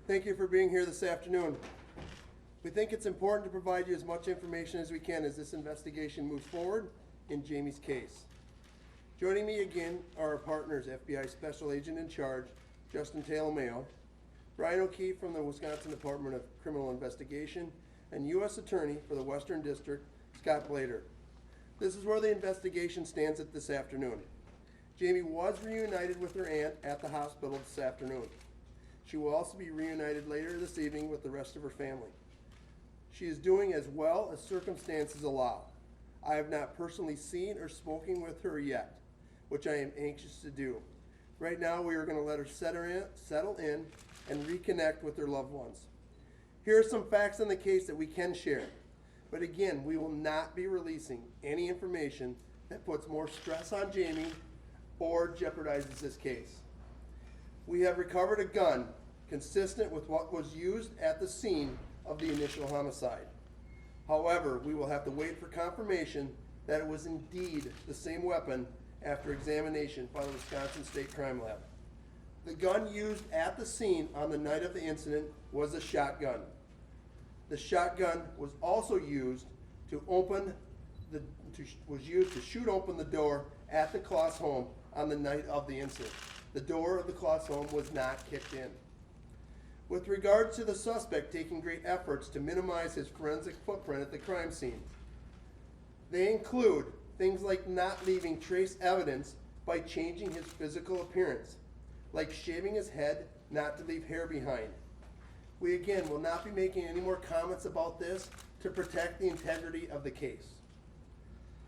Thank you for being here this afternoon. We think it's important to provide you as much information as we can as this investigation moves forward in Jayme's case. Joining me again are our partners, FBI Special Agent in Charge, Justin Talamayo, Brian O'Keefe from the Wisconsin Department of Criminal Investigation, and U.S. Attorney for the Western District, Scott Blader. This is where the investigation stands at this afternoon. Jayme was reunited with her aunt at the hospital this afternoon. She will also be reunited later this evening with the rest of her family. She is doing as well as circumstances allow. I have not personally seen or spoken with her yet, which I am anxious to do. Right now, we are going to let her settle in and reconnect with her loved ones. Here are some facts on the case that we can share. But again, we will not be releasing any information that puts more stress on Jayme or jeopardizes this case. We have recovered a gun consistent with what was used at the scene of the initial homicide. However, we will have to wait for confirmation that it was indeed the same weapon after examination by the Wisconsin State Crime Lab. The gun used at the scene on the night of the incident was a shotgun. The shotgun was also used to shoot open the door at the Kloss home on the night of the incident. The door of the Kloss home was not kicked in. With regard to the suspect taking great efforts to minimize his forensic footprint at the crime scene, they include things like not leaving trace evidence by changing his physical appearance, like shaving his head not to leave hair behind. We again will not be making any more comments about this to protect the integrity of the case.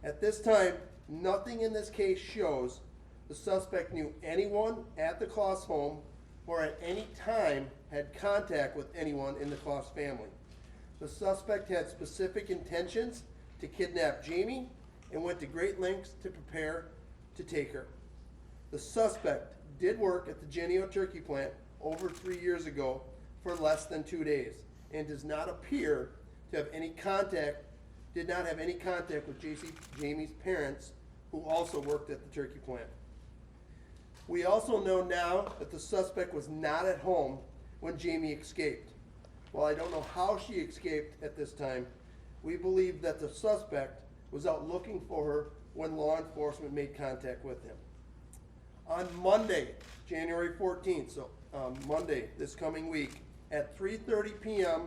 At this time, nothing in this case shows the suspect knew anyone at the Kloss home or at any time had contact with anyone in the Kloss family. The suspect had specific intentions to kidnap Jayme and went to great lengths to prepare to take her. The suspect did work at the Jennie-O turkey plant over 3 years ago for less than 2 days and does not appear to have any contact, did not have any contact with Jayme's parents, who also worked at the turkey plant. We also know now that the suspect was not at home when Jayme escaped. While I don't know how she escaped at this time, we believe that the suspect was out looking for her when law enforcement made contact with him. On Monday, January 14th, so Monday this coming week, at 3:30 p.m.,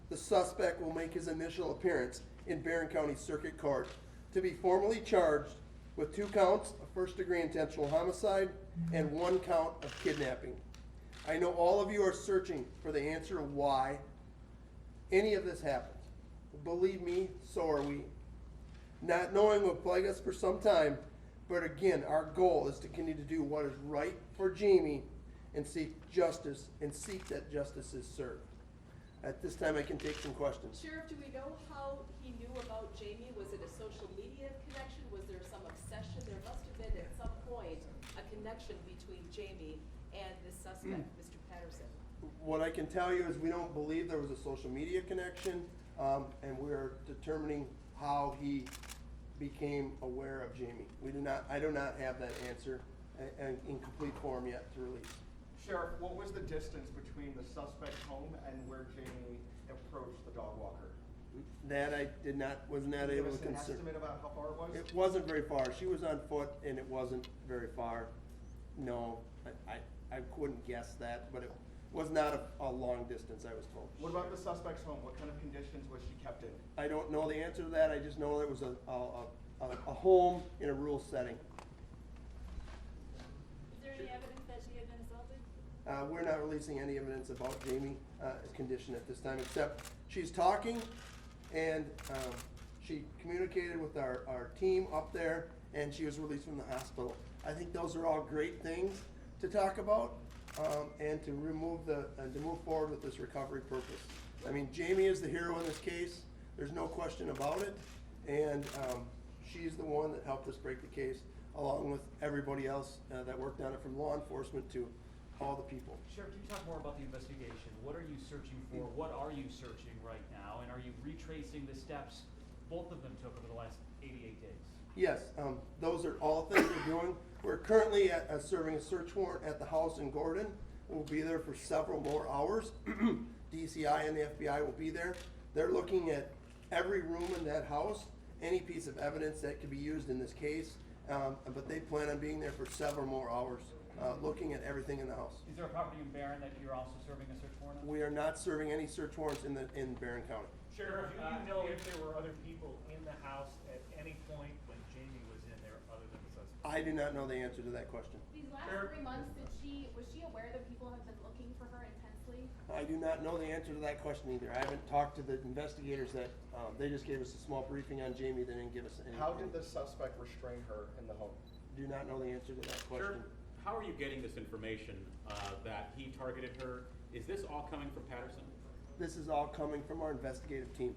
the suspect will make his initial appearance in Barron County Circuit Court to be formally charged with 2 counts of first-degree intentional homicide and 1 count of kidnapping. I know all of you are searching for the answer of why any of this happened. Believe me, so are we. Not knowing will plague us for some time, but again, our goal is to continue to do what is right for Jayme and seek justice and seek that justice is served. At this time, I can take some questions. Sheriff, do we know how he knew about Jayme? Was it a social media connection? Was there some obsession? There must have been at some point a connection between Jayme and the suspect, Mr. Patterson. What I can tell you is we don't believe there was a social media connection, and we're determining how he became aware of Jayme. I do not have that answer in complete form yet to release. Sheriff, what was the distance between the suspect's home and where Jayme approached the dog walker? That I was not able to Can you give us an consider. estimate about how far it was? It wasn't very far. She was on foot and it wasn't very far. No, I couldn't guess that, but it was not a long distance, I was told. What about the suspect's home? What kind of conditions was she kept in? I don't know the answer to that. I just know it was a home in a rural setting. Is there any evidence that she had been assaulted? We're not releasing any evidence about Jayme's condition at this time, except she's talking and she communicated with our team up there and she was released from the hospital. I think those are all great things to talk about and to move forward with this recovery purpose. I mean, Jayme is the hero in this case. There's no question about it. And she's the one that helped us break the case, along with everybody else that worked on it, from law enforcement to all the people. Sheriff, can you talk more about the investigation? What are you searching for? What are you searching right now? And are you retracing the steps both of them took over the last 88 days? Yes, those are all things we're doing. We're currently serving a search warrant at the house in Gordon will be there for several more hours. DCI and the FBI will be there. They're looking at every room in that house, any piece of evidence that could be used in this case, but they plan on being there for several more hours, looking at everything in the house. Is there a property in Barron that you're also serving a search warrant on? We are not serving any search warrants in Barron County. Sheriff, do you know if there were other people in the house at any point when Jayme was in there other than the suspect? I do not know the answer to that question. These last Sure. 3 months, was she aware that people have been looking for her intensely? I do not know the answer to that question either. I haven't talked to the investigators that, they just gave us a small briefing on Jayme, they didn't give us any. How did the suspect restrain her in the home? Do not know the answer to that question. How are you getting this information that he targeted her? Is this all coming from Patterson? This is all coming from our investigative team.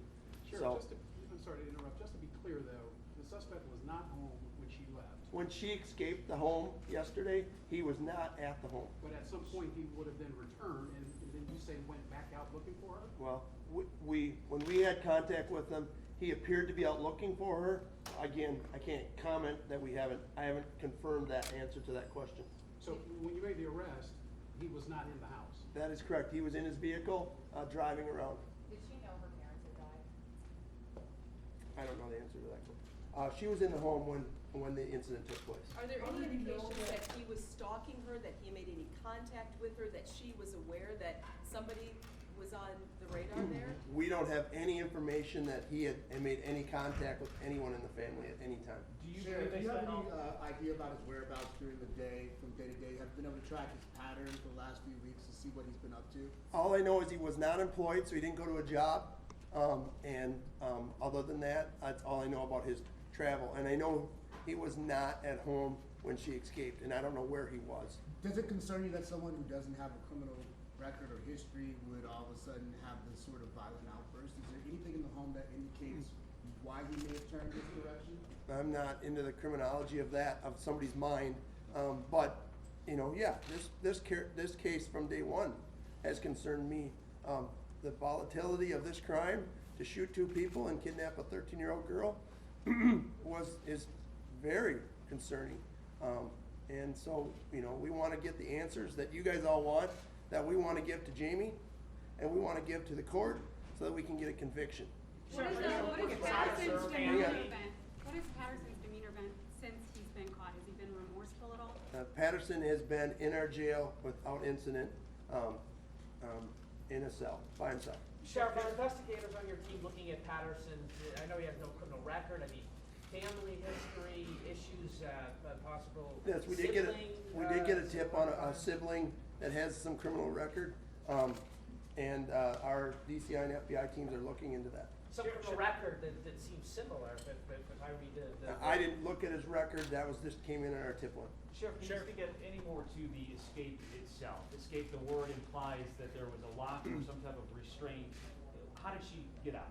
Sure, So, I'm sorry to interrupt, just to be clear though, the suspect was not home when she left, when she escaped the home yesterday, he was not at the home. but at some point he would have then returned, and then you say went back out looking for her? Well, when we had contact with him, he appeared to be out looking for her. Again, I can't comment that I haven't confirmed that answer to that question. So when you made the arrest, he was not in the house? That is correct. He was in his vehicle, driving around. Did she know her parents had died? I don't know the answer to that question. She was in the home when the incident took place. Are there any indications that he was stalking her, that he made any contact with her, that she was aware that somebody was on the radar there? We don't have any information that he had made any contact with anyone in the family at any time. Do you Sheriff, believe do you they have spent any all? idea about his whereabouts during the day, from day to day? Have you been able to track his pattern for the last few weeks to see what he's been up to? All I know is he was not employed, so he didn't go to a job. Other than that, that's all I know about his travel. And I know he was not at home when she escaped, and I don't know where he was. Does it concern you that someone who doesn't have a criminal record or history would all of a sudden have this sort of violent outburst? Is there anything in the home that indicates why he may have turned this direction? I'm not into the criminology of that, of somebody's mind, but, you know, yeah, this case from day one has concerned me. The volatility of this crime, to shoot 2 people and kidnap a 13-year-old girl, is very concerning. And so, you know, we wanna get the answers that you guys all want, that we wanna give to Jayme, and we wanna give to the court, so that we can get a conviction. What is Patterson's demeanor Yeah. been? What has Patterson's demeanor been since he's been caught? Has he been remorseful at all? Patterson has been in our jail without incident, in a cell, by himself. Sheriff, are investigators on your team looking at Patterson? I know he has no criminal record. I mean, family history, issues, possible Yes, we did get a tip on a sibling that has some criminal record, and our DCI and FBI teams are looking into that. Some criminal record that seems similar, if I read the. I didn't look at his record, that was, just came in our tip line. Sheriff, can you speak any more to the escape itself? Escape, the word implies that there was a lock or some type of restraint. How did she get out?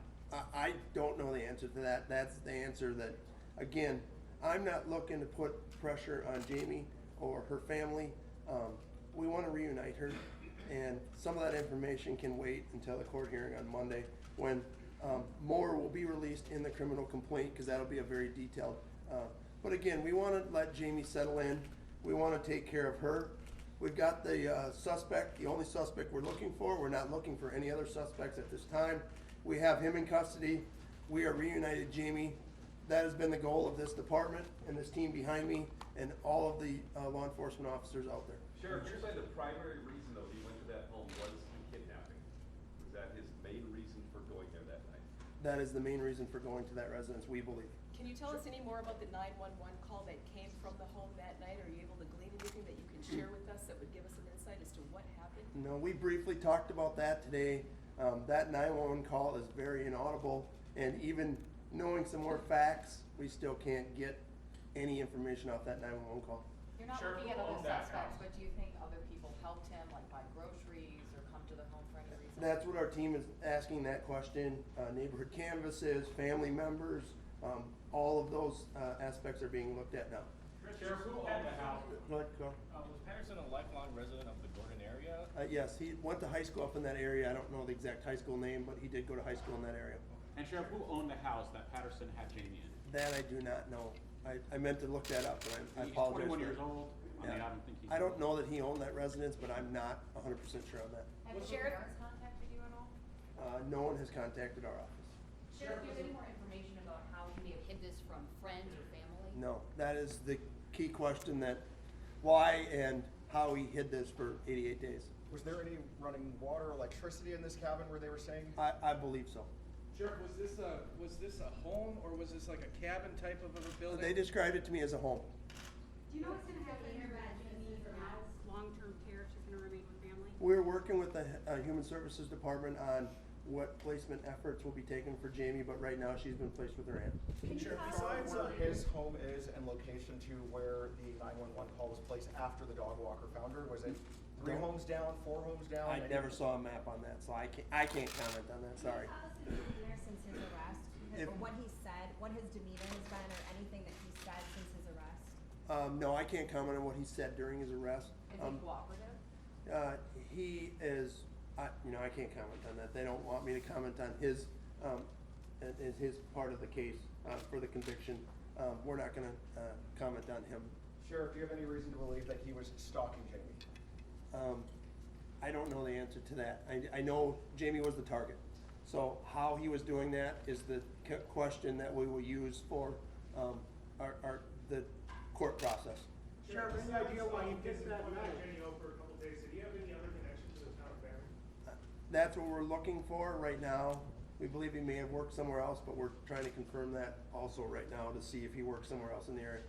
I don't know the answer to that. That's the answer that, again, I'm not looking to put pressure on Jayme or her family. We want to reunite her, and some of that information can wait until the court hearing on Monday, when more will be released in the criminal complaint, because that'll be a very detailed. But again, we want to let Jayme settle in. We want to take care of her. We've got the suspect, the only suspect we're looking for. We're not looking for any other suspects at this time. We have him in custody. We are reunited Jayme. That has been the goal of this department and this team behind me and all of the law enforcement officers out there. Sheriff, you're saying the primary reason though he went to that home was the kidnapping? Was that his main reason for going there that night? That is the main reason for going to that residence, we believe. Can you tell us any more about the 911 call that came from the home that night? Are you able to glean anything that you can share with us that would give us an insight as to what happened? No, we briefly talked about that today. That 911 call is very inaudible, and even knowing some more facts, we still can't get any information off that 911 call. You're not Sure, looking at who other owned that suspects, house? but do you think other people helped him, like buy groceries or come to the home for any reason? That's what our team is asking that question. Neighborhood canvases, family members, all of those aspects are being looked at now. Sheriff, who owned the house? Go ahead, Carl. Was Patterson a lifelong resident of the Gordon area? Yes, he went to high school up in that area. I don't know the exact high school name, but he did go to high school in that area. And Sheriff, who owned the house that Patterson had Jayme in? That I do not know. I meant to look that up, but I He's apologize. 21 for years it. old. I mean, I don't think he's. I don't know that he owned that residence, but I'm not 100% sure on that. Have the parents contacted you at all? No one has contacted our office. Sheriff, do you have any more information about how he may have hid this from friends or family? No, that is the key question, that why and how he hid this for 88 days. Was there any running water, electricity in this cabin where they were saying? I believe so. Sheriff, was this a home or was this like a cabin type of a building? They described it to me as a home. Do you know what's gonna happen here about Jamie has long-term care, if she's gonna remain with family? We're working with the Human Services Department on what placement efforts will be taken for Jayme, but right now she's been placed with her aunt. Sheriff, besides where his home is and location to where the 911 call was placed after the dog walker found her, was it 3 No. homes down, 4 homes down? I never saw a map on that, so I can't comment on that, sorry. Can you tell us his demeanor since his arrest? If- Or what he said, what his demeanor has been, or anything that he said since his arrest? No, I can't comment on what he said during his arrest. Is he cooperative? He is, I can't comment on that. They don't want me to comment on his part of the case, for the conviction. We're not gonna, comment on him. Sheriff, do you have any reason to believe that he was stalking Jayme? I don't know the answer to that. I know Jayme was the target. So how he was doing that is the question that we will use for, the court process. Sheriff, any idea why he did that Jenny O for a couple days? Did he have any other connection to the town of Barron? That's what we're looking for right now. We believe he may have worked somewhere else, but we're trying to confirm that also right now to see if he worked somewhere else in the area.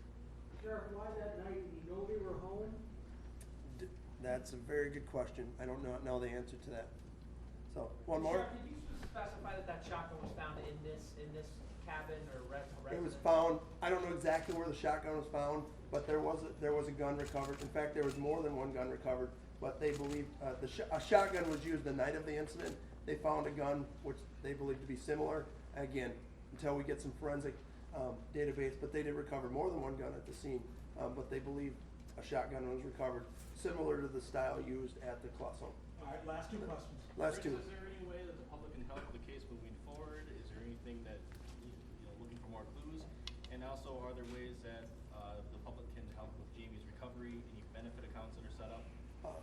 Sheriff, why that night? Did you know they were home? That's a very good question. I don't know the answer to that. So, one more? Sheriff, did you specify that shotgun was found in this cabin or residence? It was found, I don't know exactly where the shotgun was found, but there was a gun recovered. In fact, there was more than one gun recovered, but they believe, a shotgun was used the night of the incident. They found a gun which they believe to be similar, again, until we get some forensic, database, but they did recover more than one gun at the scene. But they believe a shotgun was recovered, similar to the style used at the Kloss home. All right, last 2 questions. Last two. Is there any way that the public can help the case moving forward? Is there anything that, looking for more clues? And also, are there ways that the public can help with Jayme's recovery? Any benefit accounts that are set up?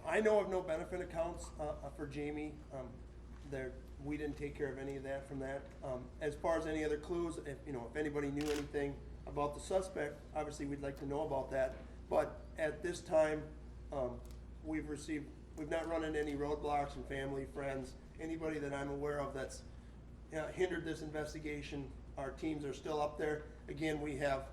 I know of no benefit accounts for Jayme. We didn't take care of any of that from that. As far as any other clues, if anybody knew anything about the suspect, obviously we'd like to know about that. But at this time, we've not run into any roadblocks from family, friends, anybody that I'm aware of that's hindered this investigation. Our teams are still up there. Again, we have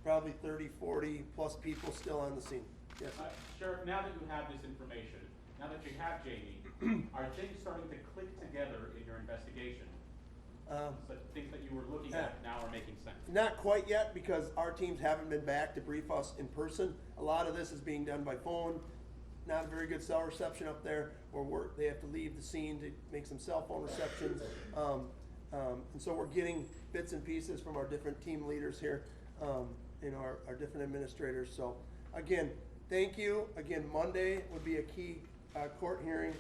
probably 30, 40 plus people still on the scene. Yes. Sheriff, now that you have this information, now that you have Jayme, are things starting to click together in your investigation? So things that you were looking at now are making sense? Not quite yet, because our teams haven't been back to brief us in person. A lot of this is being done by phone. Not a very good cell reception up there, or they have to leave the scene to make some cell phone receptions. And so we're getting bits and pieces from our different team leaders here, our different administrators. So again, thank you. Again, Monday would be a key court hearing.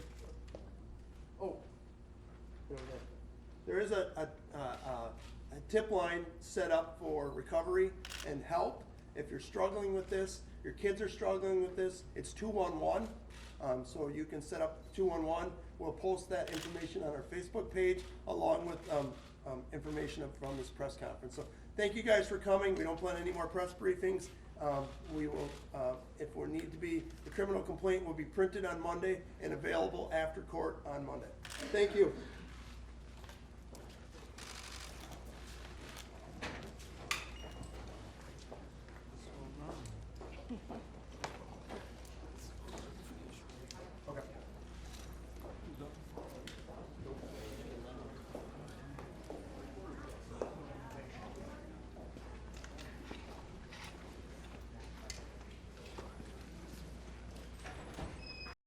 Oh, there is a tip line set up for recovery and help. If you're struggling with this, your kids are struggling with this, it's 211. So you can set up 211. We'll post that information on our Facebook page along with information from this press conference. So thank you guys for coming. We don't plan any more press briefings. We will, if we need to be, the criminal complaint will be printed on Monday and available after court on Monday. Thank you.